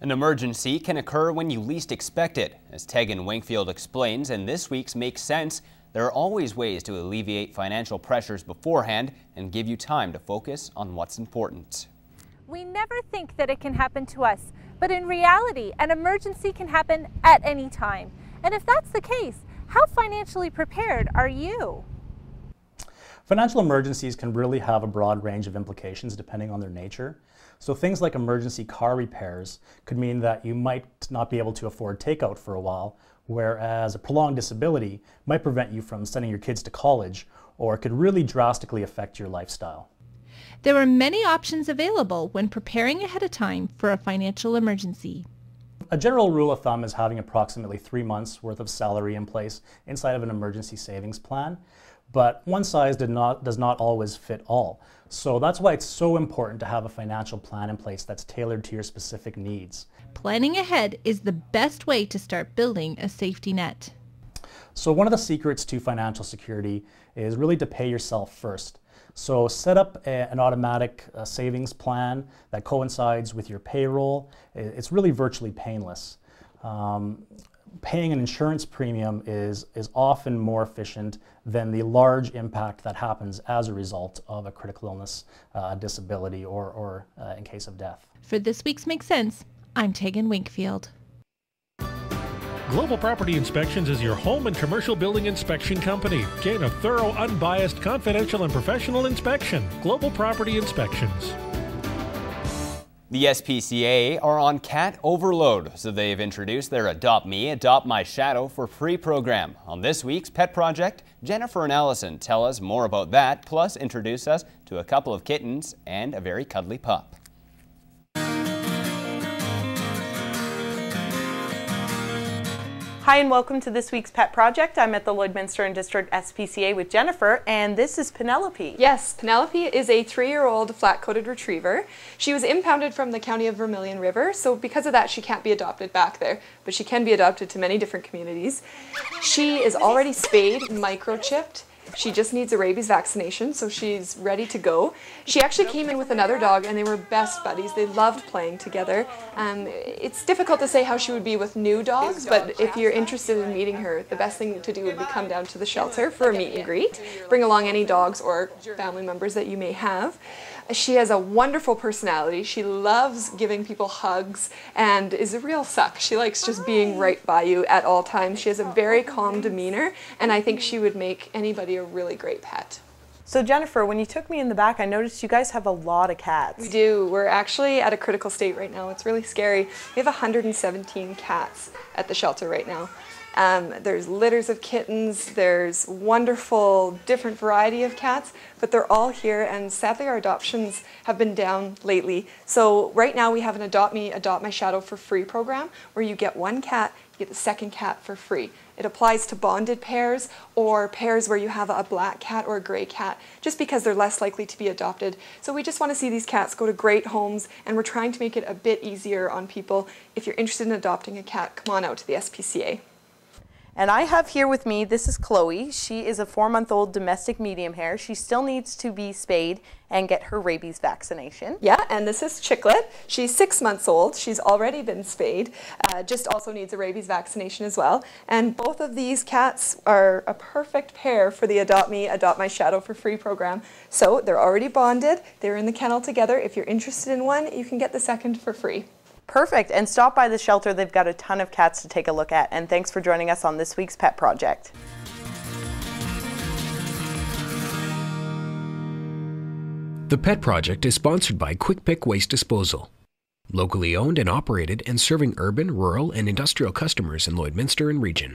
An emergency can occur when you least expect it. As Tegan Wingfield explains in this week's Makes Sense, there are always ways to alleviate financial pressures beforehand and give you time to focus on what's important. We never think that it can happen to us, but in reality, an emergency can happen at any time. And if that's the case, how financially prepared are you? Financial emergencies can really have a broad range of implications depending on their nature. So things like emergency car repairs could mean that you might not be able to afford takeout for a while, whereas a prolonged disability might prevent you from sending your kids to college, or it could really drastically affect your lifestyle. There are many options available when preparing ahead of time for a financial emergency. A general rule of thumb is having approximately 3 months worth of salary in place inside of an emergency savings plan. But one size does not always fit all. So that's why it's so important to have a financial plan in place that's tailored to your specific needs. Planning ahead is the best way to start building a safety net. So one of the secrets to financial security is really to pay yourself first. So set up an automatic savings plan that coincides with your payroll. It's really virtually painless. Paying an insurance premium is often more efficient than the large impact that happens as a result of a critical illness, disability, or in case of death. For this week's Make Sense, I'm Tegan Wingfield. Global Property Inspections is your home and commercial building inspection company. Gain a thorough, unbiased, confidential, and professional inspection. Global Property Inspections. The SPCA are on cat overload, so they've introduced their Adopt Me, Adopt My Shadow for Free program. On this week's Pet Project, Jennifer and Allison tell us more about that, plus introduce us to a couple of kittens and a very cuddly pup. Hi and welcome to this week's Pet Project. I'm at the Lloydminster and District SPCA with Jennifer, and this is Penelope. Yes, Penelope is a 3-year-old flat-coated retriever. She was impounded from the county of Vermilion River, so because of that she can't be adopted back there, but she can be adopted to many different communities. She is already spayed, microchipped. She just needs a rabies vaccination, so she's ready to go. She actually came in with another dog and they were best buddies. They loved playing together. It's difficult to say how she would be with new dogs, but if you're interested in meeting her, the best thing to do would be come down to the shelter for a meet and greet. Bring along any dogs or family members that you may have. She has a wonderful personality. She loves giving people hugs and is a real suck. She likes just being right by you at all times. She has a very calm demeanor, and I think she would make anybody a really great pet. So Jennifer, when you took me in the back, I noticed you guys have a lot of cats. We do. We're actually at a critical state right now. It's really scary. We have 117 cats at the shelter right now. There's litters of kittens, there's wonderful different variety of cats, but they're all here, and sadly our adoptions have been down lately. So right now we have an Adopt Me, Adopt My Shadow for Free program where you get one cat, you get the second cat for free. It applies to bonded pairs or pairs where you have a black cat or a gray cat, just because they're less likely to be adopted. So we just want to see these cats go to great homes, and we're trying to make it a bit easier on people. If you're interested in adopting a cat, come on out to the SPCA. And I have here with me, this is Chloe. She is a 4-month-old domestic medium hair. She still needs to be spayed and get her rabies vaccination. Yeah, and this is Chicklet. She's 6 months old. She's already been spayed. Just also needs a rabies vaccination as well. And both of these cats are a perfect pair for the Adopt Me, Adopt My Shadow for Free program. So they're already bonded. They're in the kennel together. If you're interested in one, you can get the second for free. Perfect, and stop by the shelter. They've got a ton of cats to take a look at. And thanks for joining us on this week's Pet Project. The Pet Project is sponsored by Quick Pick Waste Disposal. Locally owned and operated and serving urban, rural, and industrial customers in Lloydminster and region.